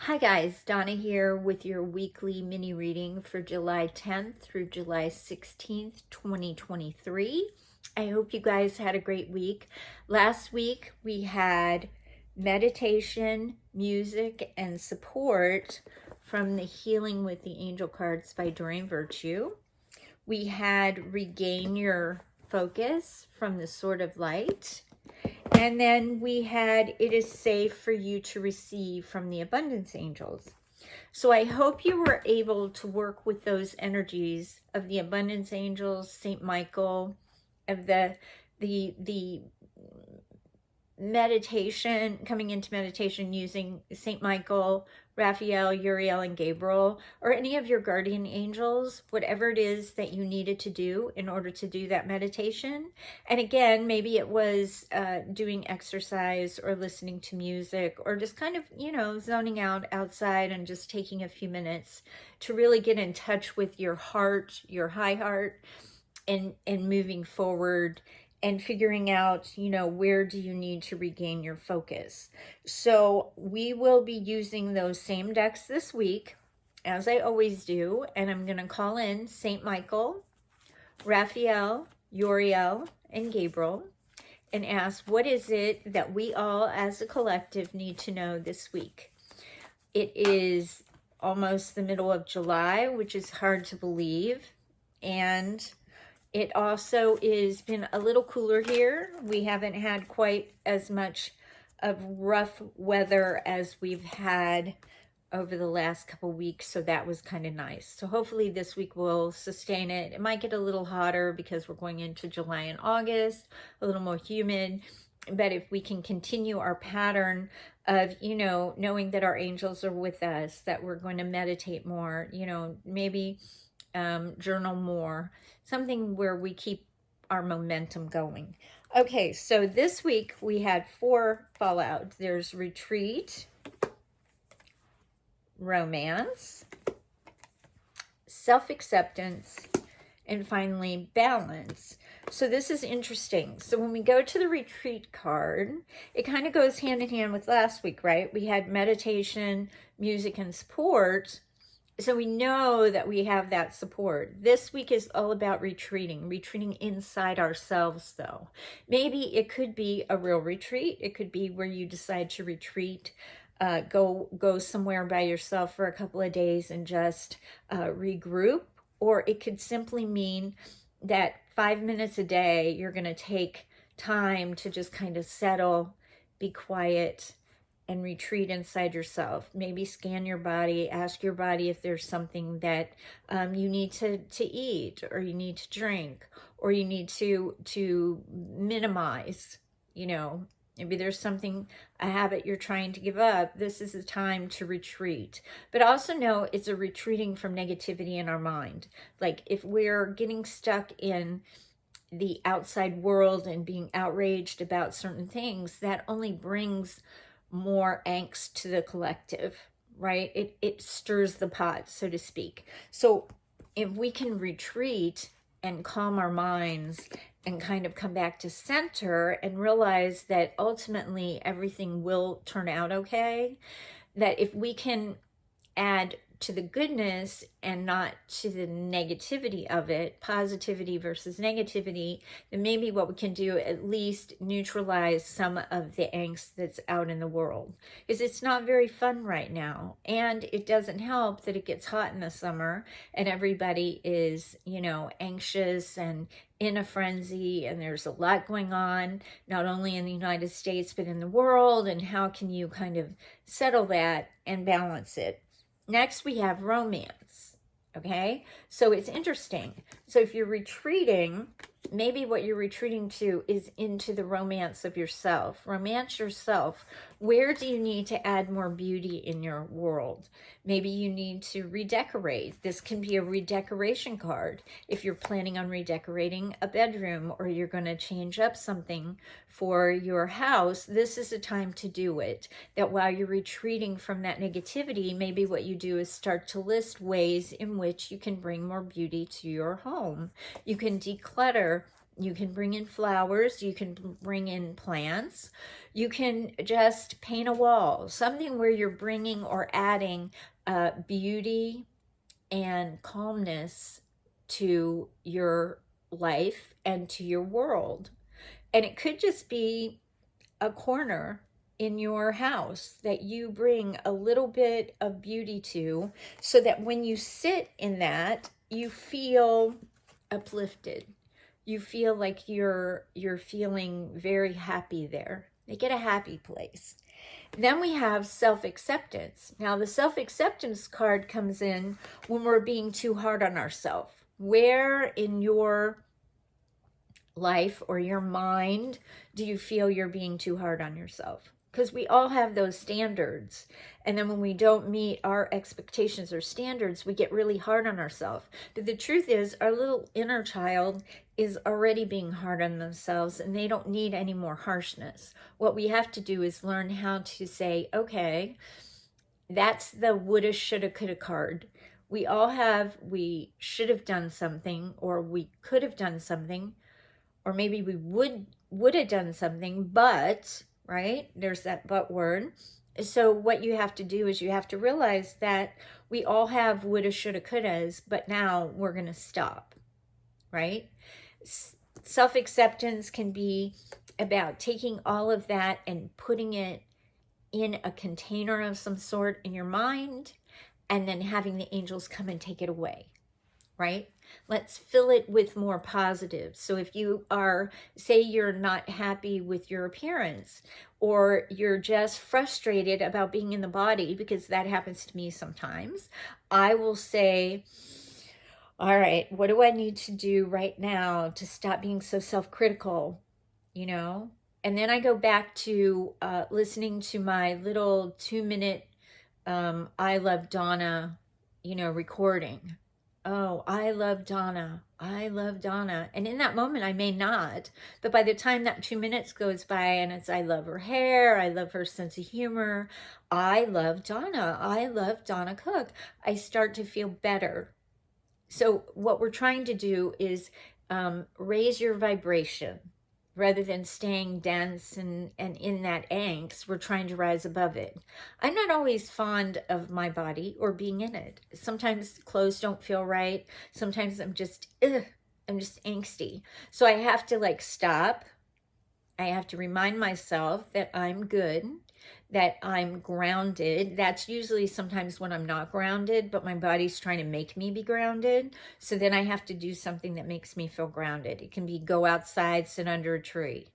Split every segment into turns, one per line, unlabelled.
Hi guys, Donna here with your weekly mini reading for July 10th through July 16th, 2023. I hope you guys had a great week. Last week we had meditation, music, and support from the Healing with the Angel cards by Doreen Virtue. We had Regain Your Focus from the Sword of Light. And then we had It Is Safe for You to Receive from the Abundance Angels. So I hope you were able to work with those energies of the Abundance Angels, Saint Michael, of the meditation, coming into meditation using Saint Michael, Raphael, Uriel, and Gabriel, or any of your guardian angels, whatever it is that you needed to do in order to do that meditation. And again, maybe it was doing exercise or listening to music or just kind of, zoning out outside and just taking a few minutes to really get in touch with your heart, your high heart, and moving forward and figuring out, where do you need to regain your focus. So we will be using those same decks this week, as I always do, and I'm going to call in Saint Michael, Raphael, Uriel, and Gabriel, and ask, what is it that we all as a collective need to know this week? It is almost the middle of July, which is hard to believe, and it also is been a little cooler here. We haven't had quite as much of rough weather as we've had over the last couple weeks, so that was kind of nice. So hopefully this week will sustain it. It might get a little hotter because we're going into July and August, a little more humid. But if we can continue our pattern of, knowing that our angels are with us, that we're going to meditate more, maybe journal more, something where we keep our momentum going. Okay, so this week we had 4 fallout. There's retreat, romance, self-acceptance, and finally balance. So this is interesting. So when we go to the retreat card, it kind of goes hand in hand with last week, right? We had meditation, music, and support. So we know that we have that support. This week is all about retreating inside ourselves, though. Maybe it could be a real retreat. It could be where you decide to retreat, go somewhere by yourself for a couple of days and just regroup. Or it could simply mean that 5 minutes a day, you're going to take time to just kind of settle, be quiet, and retreat inside yourself. Maybe scan your body, ask your body if there's something that you need to eat, or you need to drink, or you need to minimize, maybe there's something, a habit you're trying to give up. This is the time to retreat. But also know it's a retreating from negativity in our mind. Like if we're getting stuck in the outside world and being outraged about certain things, that only brings more angst to the collective, right? It stirs the pot, so to speak. So if we can retreat and calm our minds and kind of come back to center and realize that ultimately everything will turn out okay, that if we can add to the goodness and not to the negativity of it, positivity versus negativity, then maybe what we can do at least neutralize some of the angst that's out in the world. Because it's not very fun right now. And it doesn't help that it gets hot in the summer and everybody is, anxious and in a frenzy, and there's a lot going on, not only in the United States, but in the world. And how can you kind of settle that and balance it? Next, we have romance, okay? So it's interesting. So if you're retreating, maybe what you're retreating to is into the romance of yourself. Romance yourself. Where do you need to add more beauty in your world? Maybe you need to redecorate. This can be a redecoration card. If you're planning on redecorating a bedroom, or you're going to change up something for your house, this is a time to do it. That while you're retreating from that negativity, maybe what you do is start to list ways in which you can bring more beauty to your home. You can declutter You can bring in flowers, you can bring in plants, you can just paint a wall, something where you're bringing or adding beauty and calmness to your life and to your world. And it could just be a corner in your house that you bring a little bit of beauty to, so that when you sit in that, you feel uplifted. You feel like you're feeling very happy there. Make it a happy place. Then we have self-acceptance. Now the self-acceptance card comes in when we're being too hard on ourselves. Where in your life or your mind do you feel you're being too hard on yourself? Because we all have those standards. And then when we don't meet our expectations or standards, we get really hard on ourselves. But the truth is, our little inner child is already being hard on themselves, and they don't need any more harshness. What we have to do is learn how to say, okay, that's the woulda, shoulda, coulda card. We should have done something, or we could have done something, or maybe we would have done something, but, right? There's that but word. So what you have to do is you have to realize that we all have woulda, shoulda, couldas, but now we're going to stop, right? Self-acceptance can be about taking all of that and putting it in a container of some sort in your mind, and then having the angels come and take it away, right? Let's fill it with more positives. So if you are, say you're not happy with your appearance, or you're just frustrated about being in the body, because that happens to me sometimes, I will say, all right, what do I need to do right now to stop being so self-critical, you know? And then I go back to listening to my little 2-minute I Love Donna, recording. Oh, I love Donna. I love Donna. And in that moment, I may not. But by the time that 2 minutes goes by and it's, I love her hair, I love her sense of humor, I love Donna. I love Donna Cook, I start to feel better. So what we're trying to do is raise your vibration. Rather than staying dense and in that angst, we're trying to rise above it. I'm not always fond of my body or being in it. Sometimes clothes don't feel right. Sometimes I'm just angsty. So I have to stop. I have to remind myself that I'm good, that I'm grounded. That's usually sometimes when I'm not grounded, but my body's trying to make me be grounded. So then I have to do something that makes me feel grounded. It can be go outside, sit under a tree.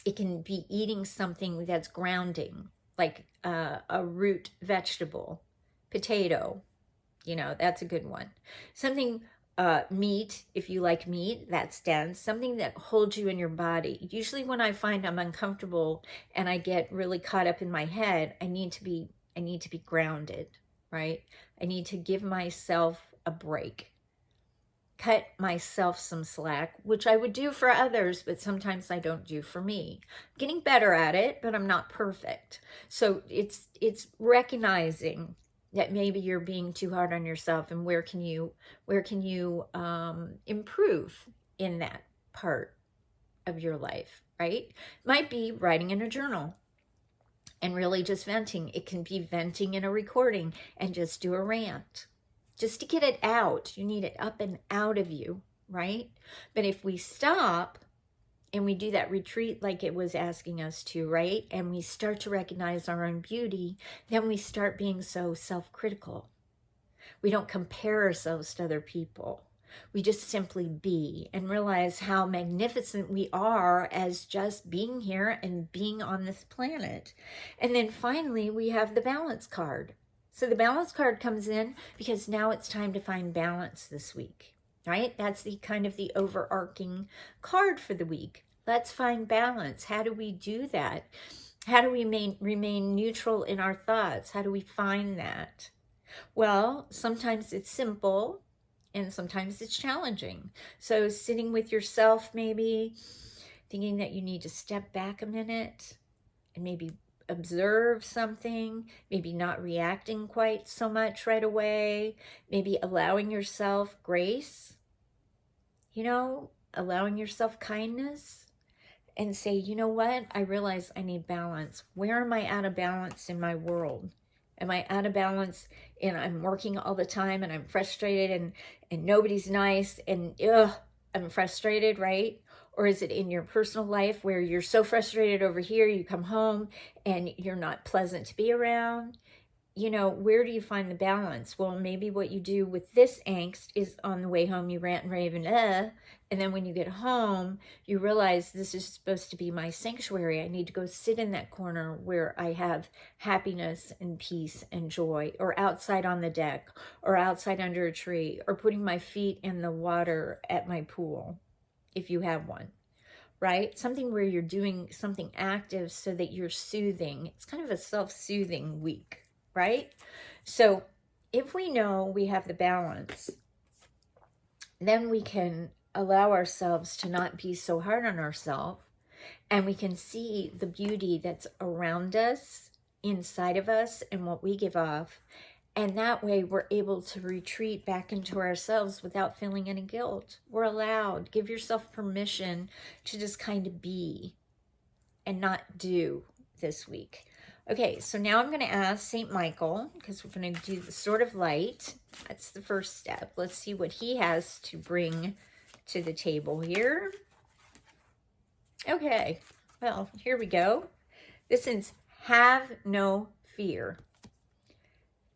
It can be eating something that's grounding, like a root vegetable, potato. That's a good one. Something meat, if you like meat, that's dense. Something that holds you in your body. Usually when I find I'm uncomfortable and I get really caught up in my head, I need to be grounded, right? I need to give myself a break. Cut myself some slack, which I would do for others, but sometimes I don't do for me. I'm getting better at it, but I'm not perfect. So it's recognizing that maybe you're being too hard on yourself, and where can you improve in that part of your life, right? Might be writing in a journal and really just venting. It can be venting in a recording and just do a rant. Just to get it out. You need it up and out of you, right? But if we stop and we do that retreat like it was asking us to, right? And we start to recognize our own beauty, then we start being so self-critical. We don't compare ourselves to other people. We just simply be and realize how magnificent we are as just being here and being on this planet. And then finally, we have the balance card. So the balance card comes in because now it's time to find balance this week, right? That's the kind of the overarching card for the week. Let's find balance. How do we do that? How do we remain neutral in our thoughts? How do we find that? Well, sometimes it's simple and sometimes it's challenging. So sitting with yourself, maybe thinking that you need to step back a minute and maybe observe something, maybe not reacting quite so much right away, maybe allowing yourself grace. allowing yourself kindness and say, you know what? I realize I need balance. Where am I out of balance in my world? Am I out of balance and I'm working all the time and I'm frustrated and nobody's nice and I'm frustrated, right? Or is it in your personal life where you're so frustrated over here, you come home and you're not pleasant to be around? You know, where do you find the balance? Well, maybe what you do with this angst is on the way home, you rant and rave and then when you get home, you realize this is supposed to be my sanctuary. I need to go sit in that corner where I have happiness and peace and joy, or outside on the deck, or outside under a tree, or putting my feet in the water at my pool, if you have one, right? Something where you're doing something active so that you're soothing. It's kind of a self-soothing week, right? So if we know we have the balance, then we can allow ourselves to not be so hard on ourselves, and we can see the beauty that's around us, inside of us, and what we give off. And that way we're able to retreat back into ourselves without feeling any guilt. We're allowed. Give yourself permission to just kind of be and not do this week. Okay, so now I'm going to ask St. Michael, because we're going to do the Sword of Light. That's the first step. Let's see what he has to bring to the table here. Okay, well, here we go. This is have no fear.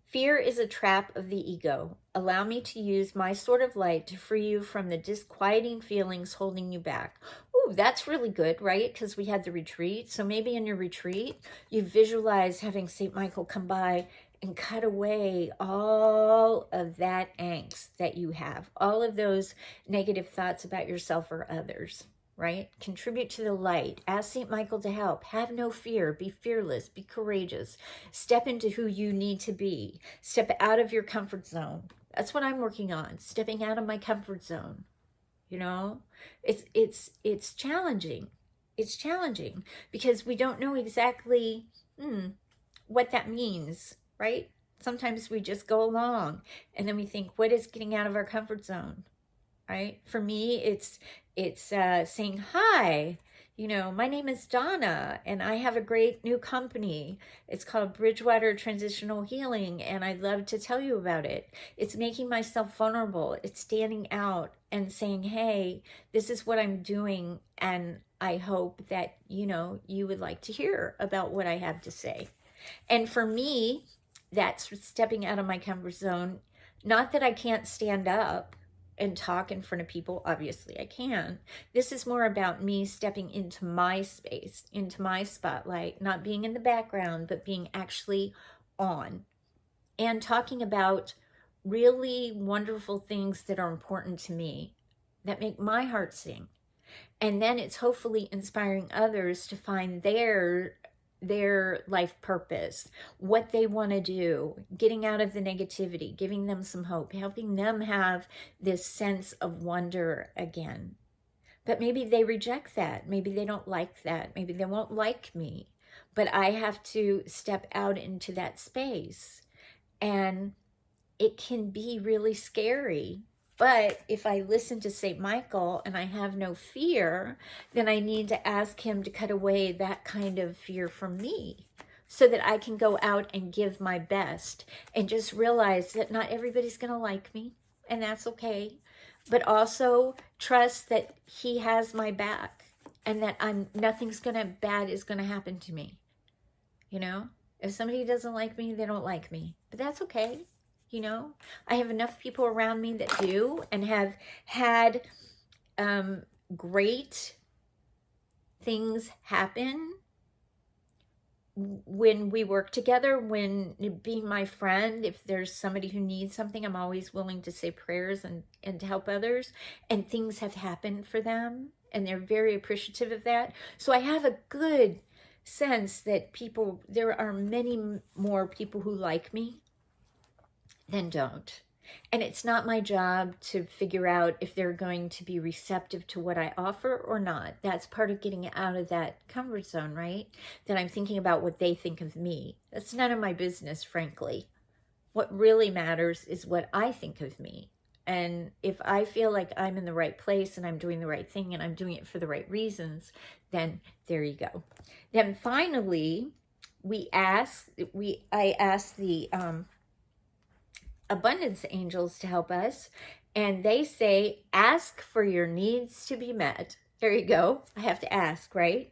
Fear is a trap of the ego. Allow me to use my sword of light to free you from the disquieting feelings holding you back. Ooh, that's really good, right? Because we had the retreat. So maybe in your retreat, you visualize having St. Michael come by and cut away all of that angst that you have, all of those negative thoughts about yourself or others, right? Contribute to the light. Ask St. Michael to help. Have no fear. Be fearless. Be courageous. Step into who you need to be. Step out of your comfort zone. That's what I'm working on. Stepping out of my comfort zone. You know, it's challenging. It's challenging because we don't know exactly what that means, right? Sometimes we just go along and then we think, what is getting out of our comfort zone? Right? For me, it's saying, hi, you know, my name is Donna and I have a great new company. It's called Bridgewater Transitional Healing and I'd love to tell you about it. It's making myself vulnerable. It's standing out and saying, hey, this is what I'm doing and I hope that, you know, you would like to hear about what I have to say. And for me, that's stepping out of my comfort zone. Not that I can't stand up and talk in front of people. Obviously I can. This is more about me stepping into my space, into my spotlight, not being in the background, but being actually on and talking about really wonderful things that are important to me, that make my heart sing. And then it's hopefully inspiring others to find their life purpose, what they want to do, getting out of the negativity, giving them some hope, helping them have this sense of wonder again. But maybe they reject that. Maybe they don't like that. Maybe they won't like me. But I have to step out into that space. And it can be really scary. But if I listen to St. Michael and I have no fear, then I need to ask him to cut away that kind of fear from me so that I can go out and give my best and just realize that not everybody's going to like me, and that's okay. But also trust that he has my back and that nothing's bad is going to happen to me. You know, if somebody doesn't like me, they don't like me, but that's okay. You know, I have enough people around me that do and have had great things happen when we work together, when being my friend, if there's somebody who needs something, I'm always willing to say prayers and to help others, and things have happened for them and they're very appreciative of that. So I have a good sense that there are many more people who like me than don't. And it's not my job to figure out if they're going to be receptive to what I offer or not. That's part of getting out of that comfort zone, right? That I'm thinking about what they think of me. That's none of my business, frankly. What really matters is what I think of me. And if I feel like I'm in the right place and I'm doing the right thing and I'm doing it for the right reasons, then there you go. Then finally, I asked the abundance angels to help us, and they say, ask for your needs to be met. There you go. I have to ask, right?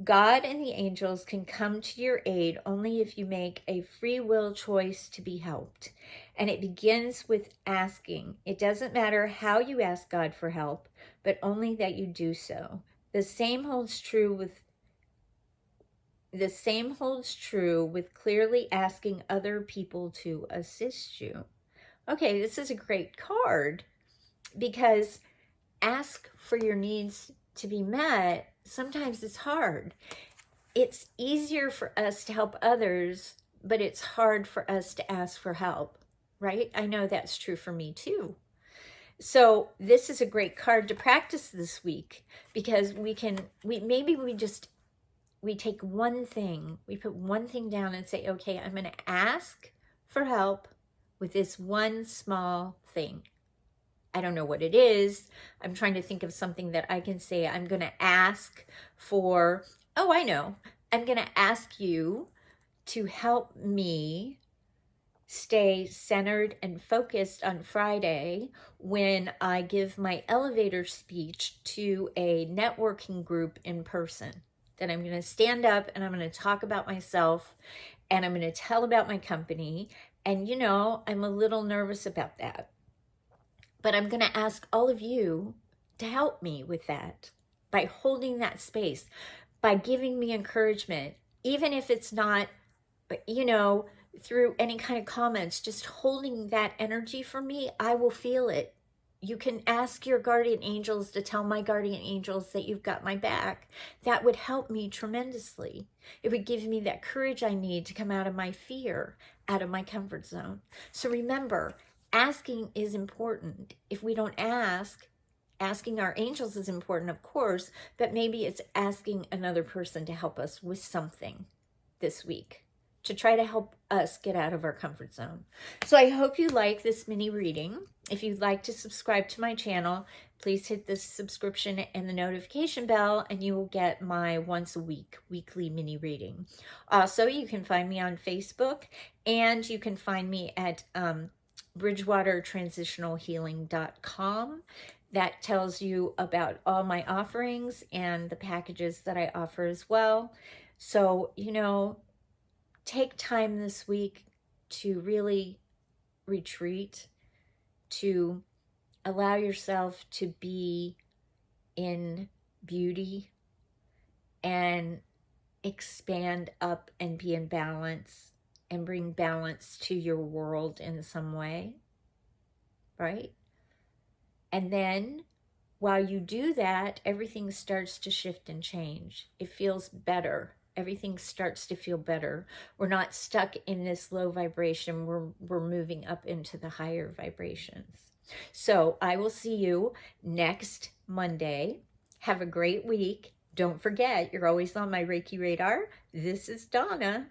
God and the angels can come to your aid only if you make a free will choice to be helped. And it begins with asking. It doesn't matter how you ask God for help, but only that you do so. The same holds true with clearly asking other people to assist you. Okay, this is a great card because ask for your needs to be met. Sometimes it's hard. It's easier for us to help others, but it's hard for us to ask for help, right? I know that's true for me too. So this is a great card to practice this week because we take one thing, we put one thing down and say, okay, I'm going to ask for help with this one small thing. I don't know what it is. I'm trying to think of something that I can say. I'm going to ask for, oh, I know. I'm going to ask you to help me stay centered and focused on Friday when I give my elevator speech to a networking group in person. Then I'm going to stand up and I'm going to talk about myself and I'm going to tell about my company. And you know, I'm a little nervous about that. But I'm going to ask all of you to help me with that by holding that space, by giving me encouragement, even if it's not, you know, through any kind of comments, just holding that energy for me, I will feel it. You can ask your guardian angels to tell my guardian angels that you've got my back. That would help me tremendously. It would give me that courage I need to come out of my fear, out of my comfort zone. So remember, asking is important. If we don't ask, asking our angels is important, of course, but maybe it's asking another person to help us with something this week to try to help us get out of our comfort zone. So I hope you like this mini reading. If you'd like to subscribe to my channel, please hit the subscription and the notification bell and you will get my once a week weekly mini reading. Also, you can find me on Facebook and you can find me at bridgewatertransitionalhealing.com. That tells you about all my offerings and the packages that I offer as well. So, you know, take time this week to really retreat, to allow yourself to be in beauty and expand up and be in balance and bring balance to your world in some way, right? And then while you do that, everything starts to shift and change. It feels better. Everything starts to feel better. We're not stuck in this low vibration. We're moving up into the higher vibrations. So I will see you next Monday. Have a great week. Don't forget, you're always on my Reiki radar. This is Donna.